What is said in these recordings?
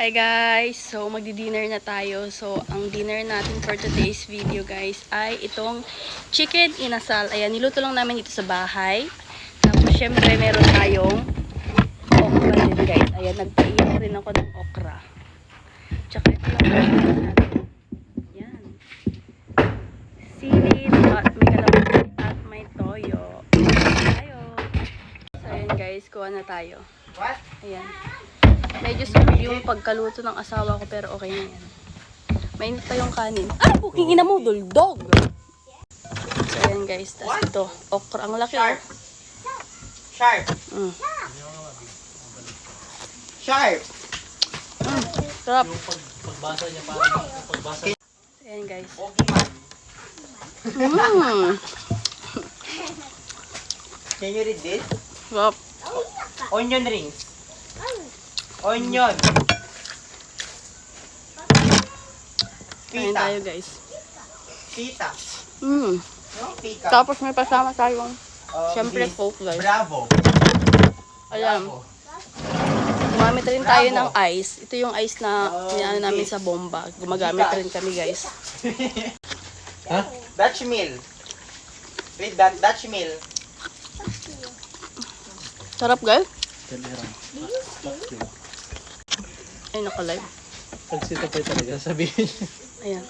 Hi guys! So, magdi-dinner na tayo. So, ang dinner natin for today's video guys ay itong chicken inasal. Ayan, niluto lang namin ito sa bahay. Tapos, syempre, meron tayong okra din guys. Ayan, nagpaiyaw rin ako ng okra. Tsaka ito yung okra natin. Ayan. Sili, at may kalamansi at may toyo. Tayo. So, ayan guys, kuha na tayo. What? Ayan. Medyo smooth yung pagkaluto ng asawa ko pero okay na yan. Mainit pa yung kanin. Ah! Buking ina mo, duldog! So, ayan guys. Tapos ito, okra. Ang laki. Sharp. Sharp. Sharp. Sarap. Pagbasa niya parang pagbasa. Ayan guys. Pokemon. Can you read this? Sarap. Onion rings. Onion. Ayan Pita. tayo guys. Pita. No? Pita. Tapos may pasama tayong syempre this. Coke guys. Bravo. Ayan. Bravo. Gumamit rin tayo Bravo. ng ice. Ito yung ice na nilaano namin sa bomba. Gumagamit rin kami guys. Ha? Dutch mill. Read that. Dutch mill. Sarap guys. Kalirang. Ay, naka-live. Pag sita pa talaga sabihin. Ayan.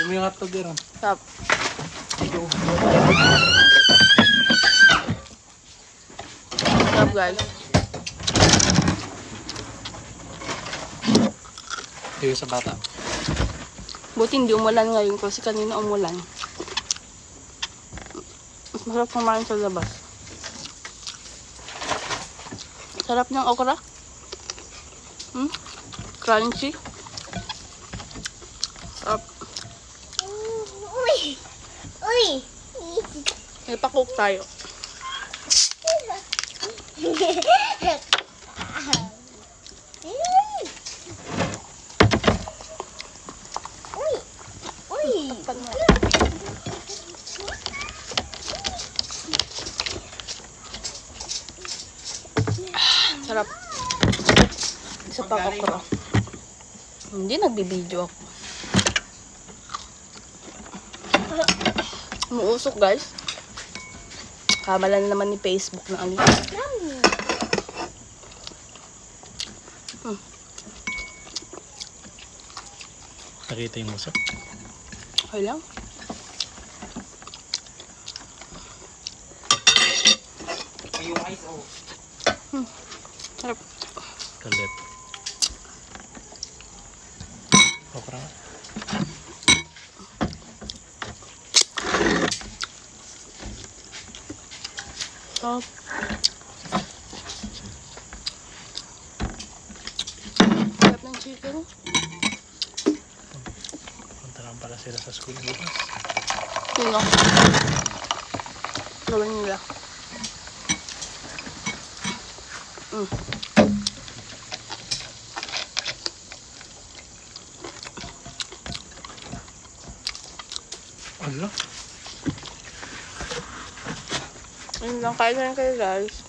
Yung mga hotdog yan. Sarap. Sarap guys. Yung sa bata. Buti hindi umulan ngayon kasi kanina umulan. Mas masarap kumain sa labas. Sarap ng okra. Crunchy. Sarap. Uy! Uy! May pa-cook tayo. Uy! Uy! Sarap. Isa pa okra. Hindi, nagbibideo ako. Umuusok guys. Kamalan naman ni Facebook na ano. Nakita yung musa. Okay lang. Yung ice oh. Sarap. Kalit. Okra. Sarap. Sarap ng chicken. Punta lang pala sila sa school bukas. Sino? Gawin nila. Ano? Ayun lang, kain na rin kayo guys.